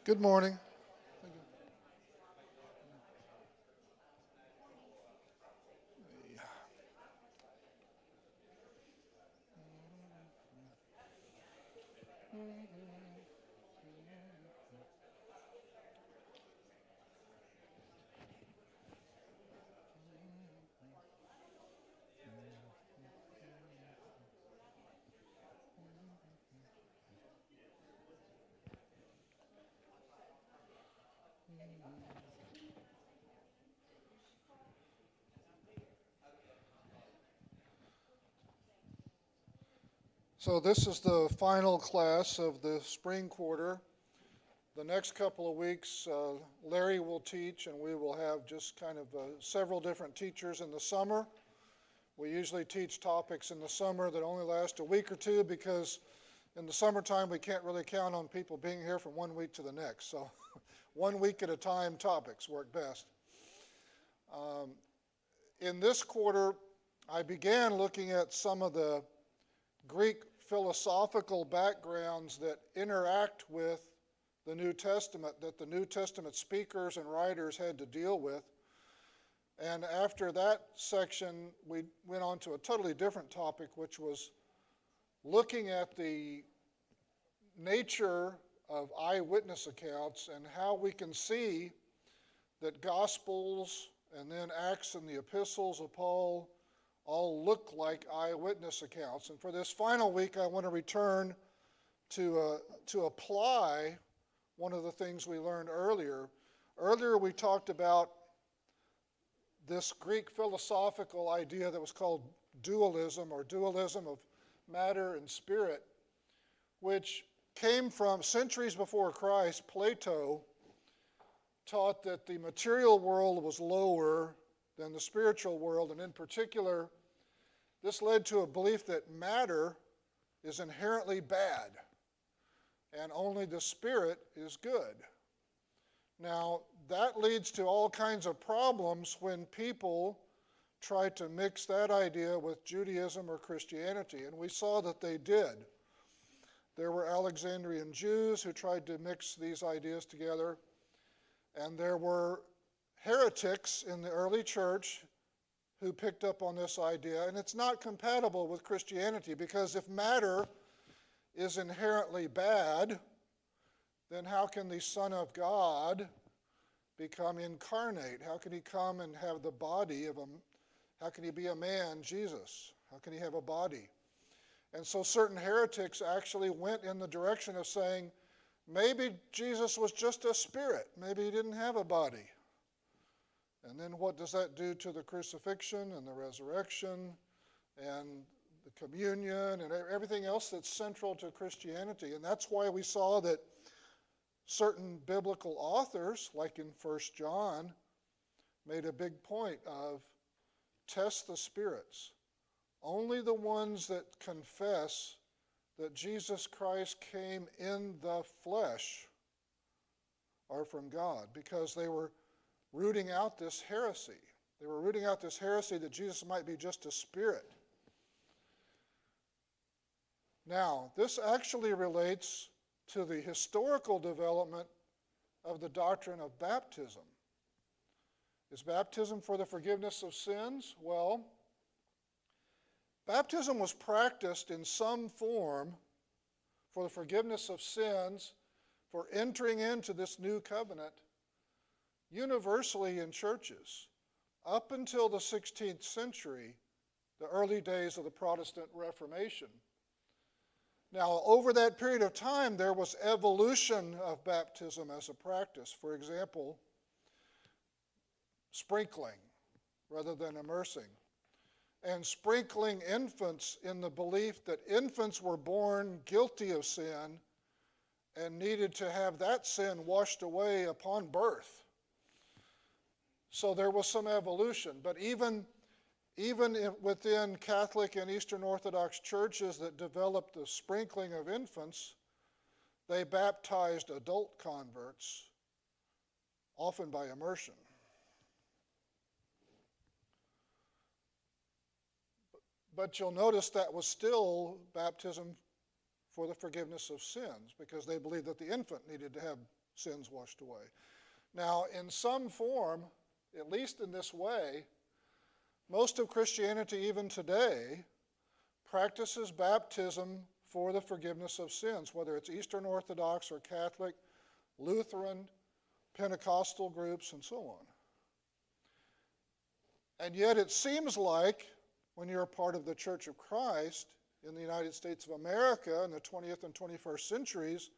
Good morning. So this is the final class of the spring quarter. The next couple of weeks, Larry will teach, and we will have just kind of several different teachers in the summer. We usually teach topics in the summer that only last a week or two because in the summertime we can't really count on people being here from one week to the next. So 1 week at a time topics work best. In this quarter, I began looking at some of the Greek philosophical backgrounds that interact with the New Testament, that the New Testament speakers and writers had to deal with. And after that section, we went on to a totally different topic, which was looking at the nature of eyewitness accounts and how we can see that Gospels and then Acts and the epistles of Paul all look like eyewitness accounts. And for this final week, I want to return to apply one of the things we learned earlier. Earlier we talked about this Greek philosophical idea that was called dualism, or dualism of matter and spirit, which came from centuries before Christ. Plato taught that the material world was lower than the spiritual world, and in particular, this led to a belief that matter is inherently bad, and only the spirit is good. Now, that leads to all kinds of problems when people try to mix that idea with Judaism or Christianity, and we saw that they did. There were Alexandrian Jews who tried to mix these ideas together, and there were heretics in the early church who picked up on this idea, and it's not compatible with Christianity, because if matter is inherently bad, then how can the Son of God become incarnate? How can he come and have the body of how can he be a man, Jesus? How can he have a body? And so certain heretics actually went in the direction of saying, maybe Jesus was just a spirit. Maybe he didn't have a body. And then what does that do to the crucifixion and the resurrection and the communion and everything else that's central to Christianity? And that's why we saw that certain biblical authors, like in 1 John, made a big point of test the spirits. Only the ones that confess that Jesus Christ came in the flesh are from God, because they were rooting out this heresy. They were rooting out this heresy that Jesus might be just a spirit. Now, this actually relates to the historical development of the doctrine of baptism. Is baptism for the forgiveness of sins? Well, baptism was practiced in some form for the forgiveness of sins, for entering into this new covenant, universally in churches, up until the 16th century, the early days of the Protestant Reformation. Now, over that period of time, there was evolution of baptism as a practice. For example, sprinkling rather than immersing, and sprinkling infants in the belief that infants were born guilty of sin and needed to have that sin washed away upon birth. So there was some evolution, but even within Catholic and Eastern Orthodox churches that developed the sprinkling of infants, they baptized adult converts, often by immersion. But you'll notice that was still baptism for the forgiveness of sins, because they believed that the infant needed to have sins washed away. Now, in some form, at least in this way, most of Christianity, even today, practices baptism for the forgiveness of sins, whether it's Eastern Orthodox or Catholic, Lutheran, Pentecostal groups, and so on. And yet it seems like when you're a part of the Church of Christ in the United States of America in the 20th and 21st centuries,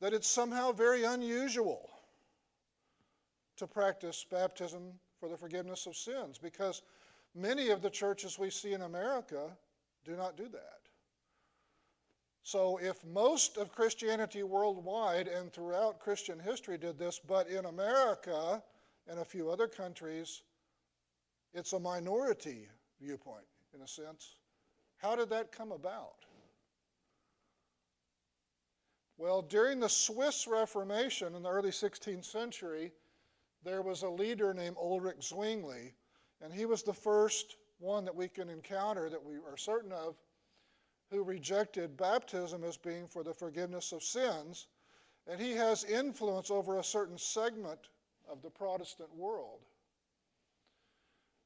that it's somehow very unusual to practice baptism for the forgiveness of sins, because many of the churches we see in America do not do that. So if most of Christianity worldwide and throughout Christian history did this, but in America and a few other countries, it's a minority viewpoint, in a sense, how did that come about? Well, during the Swiss Reformation in the early 16th century, there was a leader named Ulrich Zwingli, and he was the first one that we can encounter that we are certain of who rejected baptism as being for the forgiveness of sins, and he has influence over a certain segment of the Protestant world.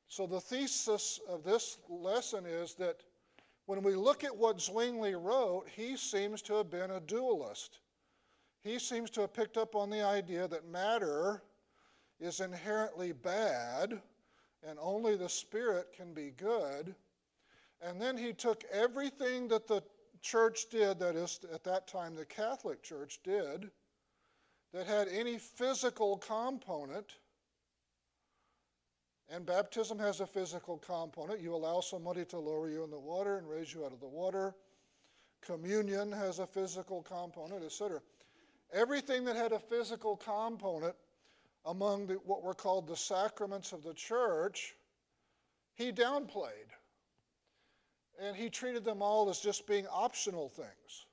So the thesis of this lesson is that when we look at what Zwingli wrote, he seems to have been a dualist. He seems to have picked up on the idea that matter is inherently bad and only the Spirit can be good. And then he took everything that the church did, that is, at that time the Catholic Church did, that had any physical component, and baptism has a physical component. You allow somebody to lower you in the water and raise you out of the water. Communion has a physical component, etc. Everything that had a physical component among what were called the sacraments of the church, he downplayed. And he treated them all as just being optional things,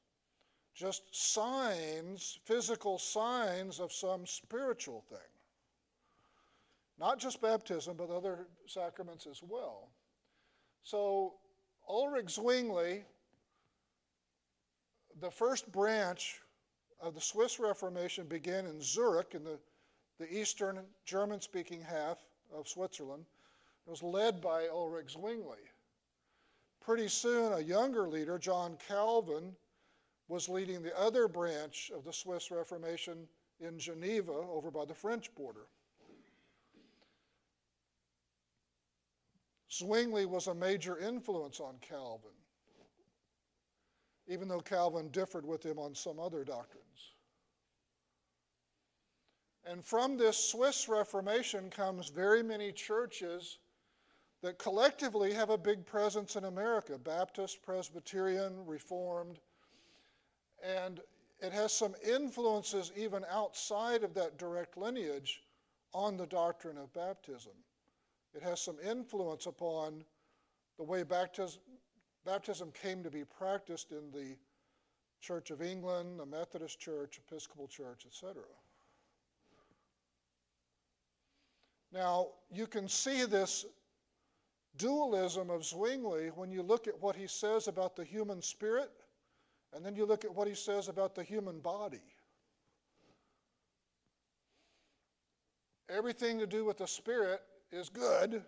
just signs, physical signs of some spiritual thing. Not just baptism, but other sacraments as well. So Ulrich Zwingli, the first branch of the Swiss Reformation, began in Zurich in the eastern German-speaking half of Switzerland. It was led by Ulrich Zwingli. Pretty soon, a younger leader, John Calvin, was leading the other branch of the Swiss Reformation in Geneva, over by the French border. Zwingli was a major influence on Calvin, even though Calvin differed with him on some other doctrines. And from this Swiss Reformation comes very many churches that collectively have a big presence in America: Baptist, Presbyterian, Reformed. And it has some influences even outside of that direct lineage on the doctrine of baptism. It has some influence upon the way baptism came to be practiced in the Church of England, the Methodist Church, Episcopal Church, etc. Now, you can see this dualism of Zwingli when you look at what he says about the human spirit, and then you look at what he says about the human body. Everything to do with the spirit is good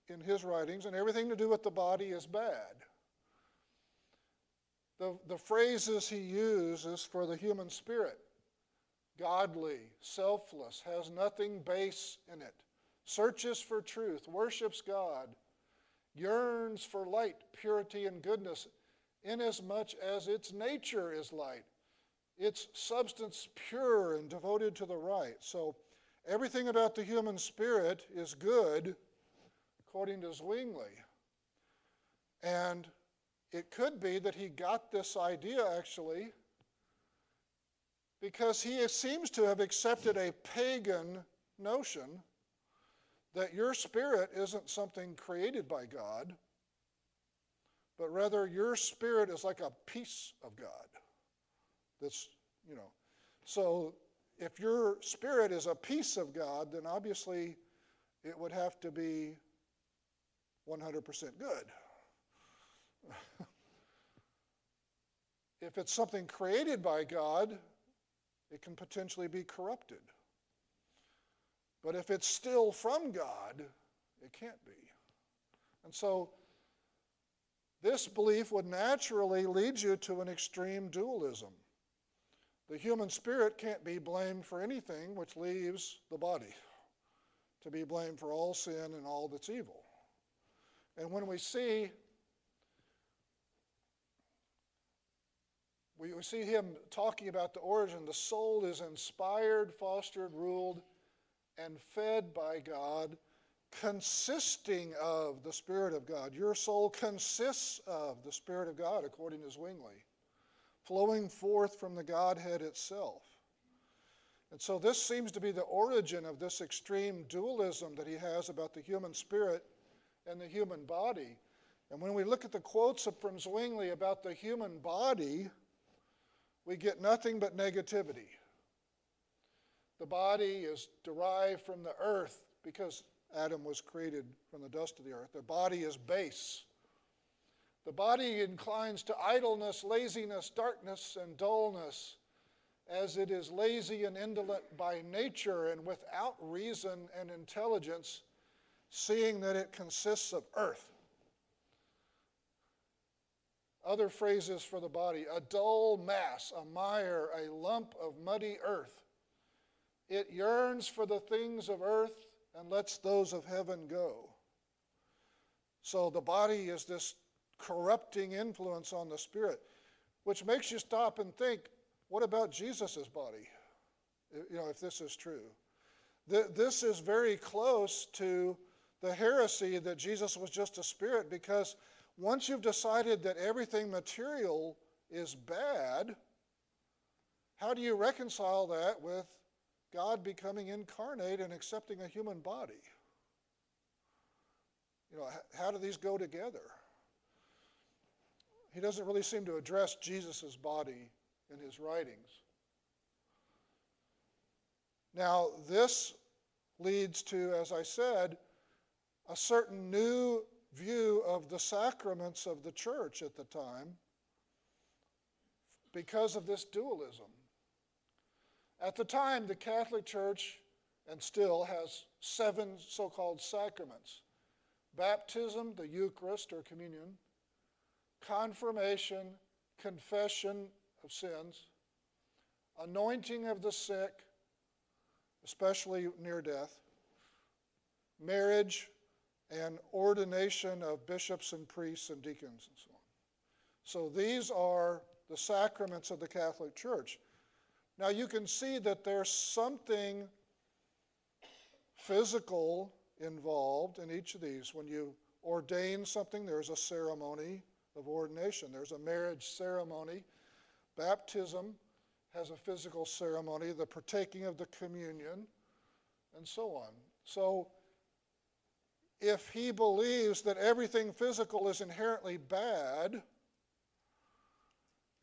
in his writings, and everything to do with the body is bad. The phrases he uses for the human spirit: godly, selfless, has nothing base in it, searches for truth, worships God, yearns for light, purity, and goodness, inasmuch as its nature is light, its substance pure and devoted to the right. So everything about the human spirit is good, according to Zwingli. And it could be that he got this idea, actually, because he seems to have accepted a pagan notion that your spirit isn't something created by God, but rather your spirit is like a piece of God. That's, So if your spirit is a piece of God, then obviously it would have to be 100% good. If it's something created by God, it can potentially be corrupted. But if it's still from God, it can't be. And so this belief would naturally lead you to an extreme dualism. The human spirit can't be blamed for anything, which leaves the body to be blamed for all sin and all that's evil. And when we see him talking about the origin, the soul is inspired, fostered, ruled, and fed by God, consisting of the Spirit of God. Your soul consists of the Spirit of God, according to Zwingli, flowing forth from the Godhead itself. And so this seems to be the origin of this extreme dualism that he has about the human spirit and the human body. And when we look at the quotes from Zwingli about the human body, we get nothing but negativity. The body is derived from the earth because Adam was created from the dust of the earth. The body is base. The body inclines to idleness, laziness, darkness, and dullness, as it is lazy and indolent by nature and without reason and intelligence, seeing that it consists of earth. Other phrases for the body: a dull mass, a mire, a lump of muddy earth. It yearns for the things of earth and lets those of heaven go. So the body is this corrupting influence on the spirit, which makes you stop and think, what about Jesus' body? If this is true. This is very close to the heresy that Jesus was just a spirit, because once you've decided that everything material is bad, how do you reconcile that with God becoming incarnate and accepting a human body? How do these go together? He doesn't really seem to address Jesus' body in his writings. Now, this leads to, as I said, a certain new view of the sacraments of the church at the time because of this dualism. At the time, the Catholic Church, and still, has 7 so-called sacraments: baptism, the Eucharist or communion, confirmation, confession of sins, anointing of the sick, especially near death, marriage, and ordination of bishops and priests and deacons and so on. So these are the sacraments of the Catholic Church. Now you can see that there's something physical involved in each of these. When you ordain something, there's a ceremony of ordination. There's a marriage ceremony. Baptism has a physical ceremony, the partaking of the communion, and so on. So if he believes that everything physical is inherently bad,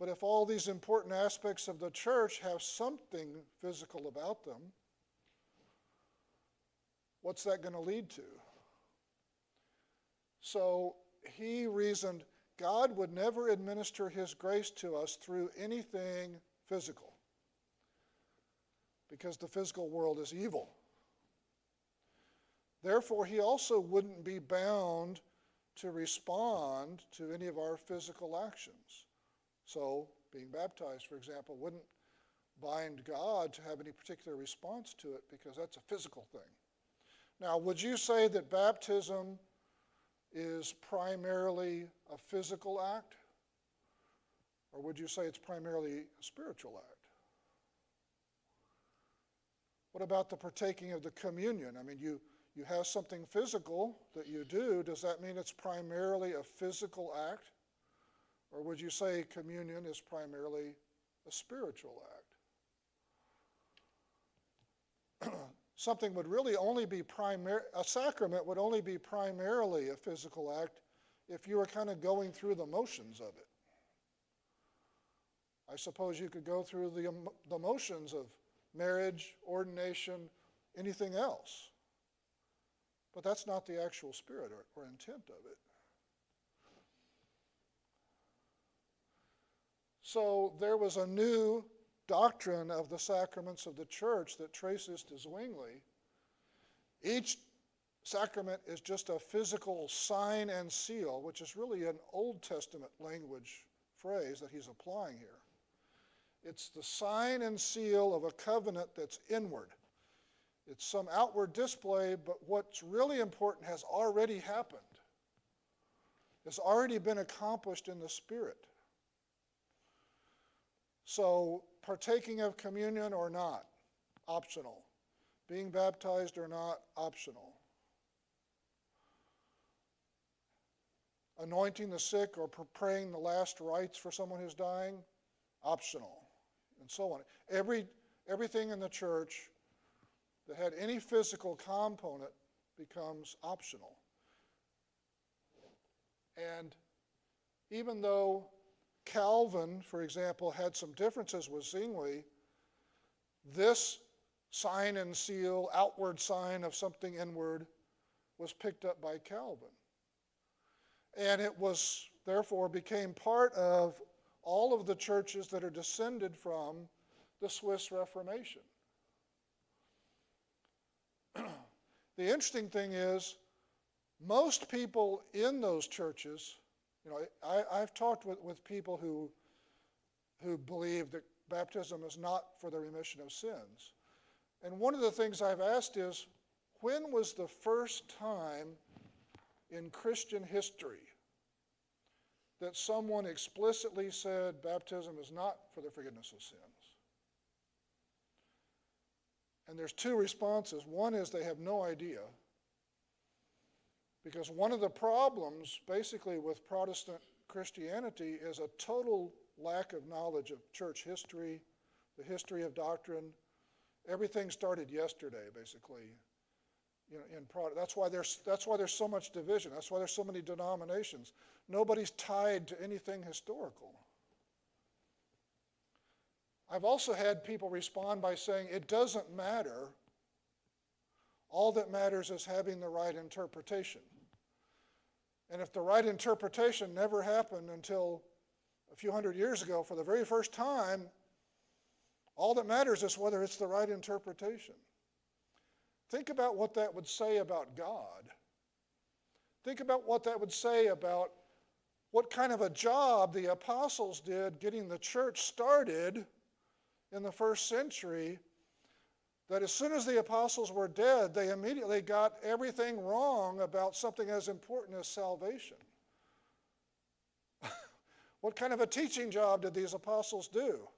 but if all these important aspects of the church have something physical about them, what's that going to lead to? So he reasoned God would never administer his grace to us through anything physical, because the physical world is evil. Therefore, he also wouldn't be bound to respond to any of our physical actions. So, being baptized, for example, wouldn't bind God to have any particular response to it, because that's a physical thing. Now, would you say that baptism is primarily a physical act? Or would you say it's primarily a spiritual act? What about the partaking of the communion? I mean, you have something physical that you do. Does that mean it's primarily a physical act? Or would you say communion is primarily a spiritual act? Something would really only be a sacrament would only be primarily a physical act if you were kind of going through the motions of it. I suppose you could go through the motions of marriage, ordination, anything else. But that's not the actual spirit or intent of it. So there was a new doctrine of the sacraments of the church that traces to Zwingli, each sacrament is just a physical sign and seal, which is really an Old Testament language phrase that he's applying here. It's the sign and seal of a covenant that's inward. It's some outward display, but what's really important has already happened. It's already been accomplished in the Spirit. So, partaking of communion or not, optional. Being baptized or not, optional. Anointing the sick or praying the last rites for someone who's dying, optional, and so on. Everything in the church that had any physical component becomes optional. And even though Calvin, for example, had some differences with Zwingli, this sign and seal, outward sign of something inward, was picked up by Calvin. And it was, therefore, became part of all of the churches that are descended from the Swiss Reformation. The interesting thing is, most people in those churches, I've talked with people who believe that baptism is not for the remission of sins. And one of the things I've asked is, when was the first time in Christian history that someone explicitly said baptism is not for the forgiveness of sins? And there's two responses. One is they have no idea. Because one of the problems, basically, with Protestant Christianity is a total lack of knowledge of church history, the history of doctrine. Everything started yesterday, basically. That's why there's so much division. That's why there's so many denominations. Nobody's tied to anything historical. I've also had people respond by saying it doesn't matter. All that matters is having the right interpretation. And if the right interpretation never happened until a few hundred years ago for the very first time, all that matters is whether it's the right interpretation. Think about what that would say about God. Think about what that would say about what kind of a job the apostles did getting the church started in the first century, that as soon as the apostles were dead, they immediately got everything wrong about something as important as salvation. What kind of a teaching job did these apostles do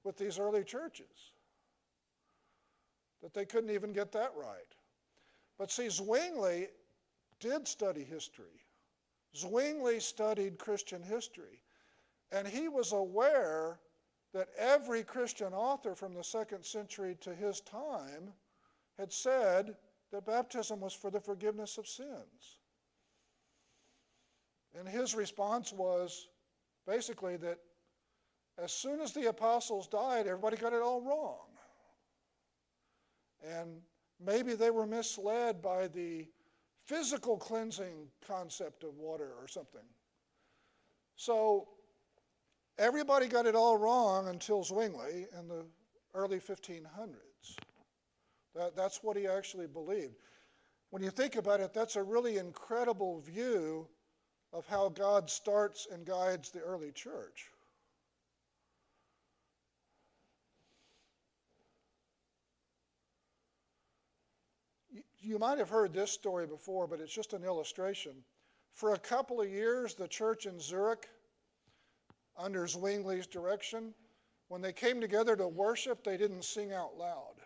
with these early churches? That they couldn't even get that right. But see, Zwingli did study history. Zwingli studied Christian history. And he was aware that every Christian author from the 2nd century to his time had said that baptism was for the forgiveness of sins. And his response was basically that as soon as the apostles died, everybody got it all wrong. And maybe they were misled by the physical cleansing concept of water or something. So everybody got it all wrong until Zwingli in the early 1500s. That's what he actually believed. When you think about it, that's a really incredible view of how God starts and guides the early church. You might have heard this story before, but it's just an illustration. For a couple of years, the church in Zurich, under Zwingli's direction, when they came together to worship, they didn't sing out loud.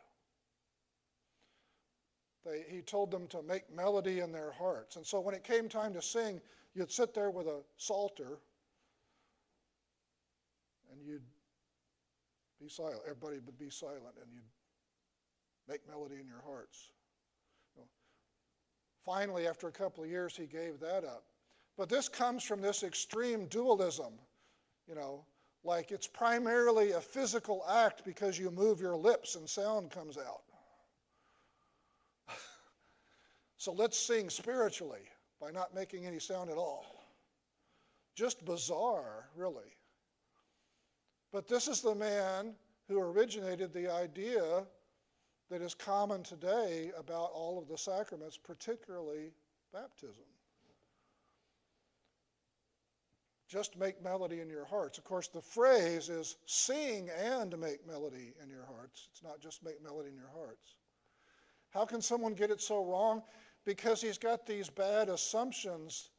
He told them to make melody in their hearts. And so when it came time to sing, you'd sit there with a psalter and you'd be silent. Everybody would be silent and you'd make melody in your hearts. Finally, after a couple of years, he gave that up. But this comes from this extreme dualism, like it's primarily a physical act because you move your lips and sound comes out. So let's sing spiritually by not making any sound at all. Just bizarre, really. But this is the man who originated the idea that is common today about all of the sacraments, particularly baptism. Just make melody in your hearts. Of course, the phrase is sing and make melody in your hearts. It's not just make melody in your hearts. How can someone get it so wrong? Because he's got these bad assumptions,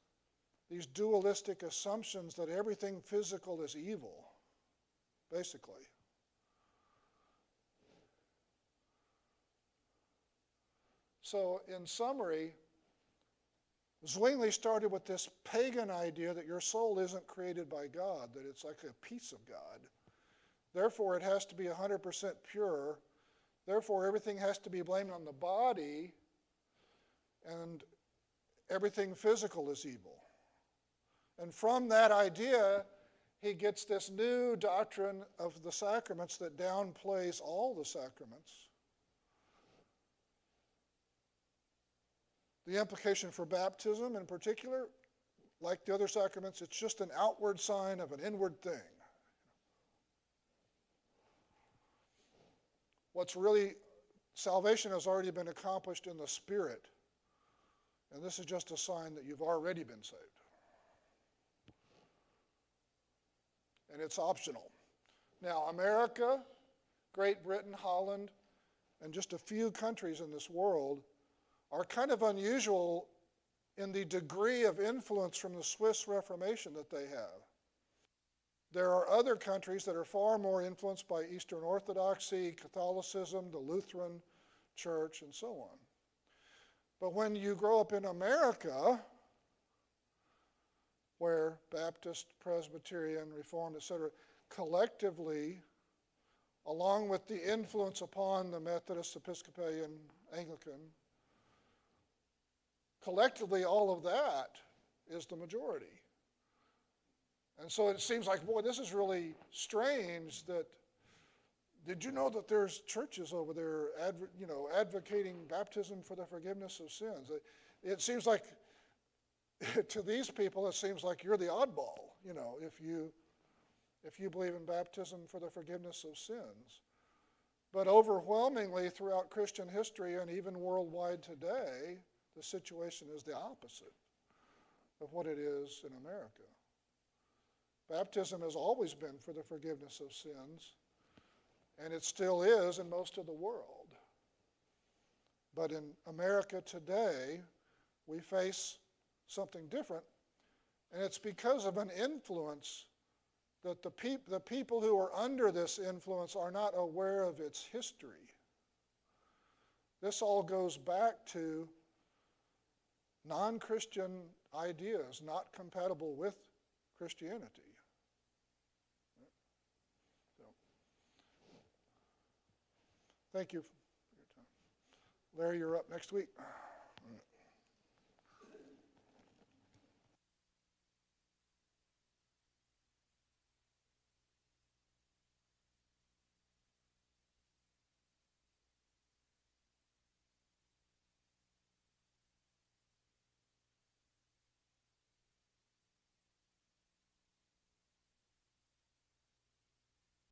these dualistic assumptions that everything physical is evil, basically. So, in summary, Zwingli started with this pagan idea that your soul isn't created by God, that it's like a piece of God. Therefore, it has to be 100% pure. Therefore, everything has to be blamed on the body, and everything physical is evil. And from that idea, he gets this new doctrine of the sacraments that downplays all the sacraments. The implication for baptism in particular, like the other sacraments, it's just an outward sign of an inward thing. What's really, salvation has already been accomplished in the Spirit, and this is just a sign that you've already been saved. And it's optional. Now, America, Great Britain, Holland, and just a few countries in this world are kind of unusual in the degree of influence from the Swiss Reformation that they have. There are other countries that are far more influenced by Eastern Orthodoxy, Catholicism, the Lutheran Church, and so on. But when you grow up in America, where Baptist, Presbyterian, Reformed, etc., collectively, along with the influence upon the Methodist, Episcopalian, Anglican, collectively all of that is the majority. And so it seems like, boy, this is really strange that, did you know that there's churches over there advocating baptism for the forgiveness of sins? It seems like, to these people, it seems like you're the oddball, if you believe in baptism for the forgiveness of sins. But overwhelmingly throughout Christian history and even worldwide today, the situation is the opposite of what it is in America. Baptism has always been for the forgiveness of sins, and it still is in most of the world. But in America today, we face something different, and it's because of an influence that the people who are under this influence are not aware of its history. This all goes back to non-Christian ideas not compatible with Christianity. So, thank you for your time. Larry, you're up next week.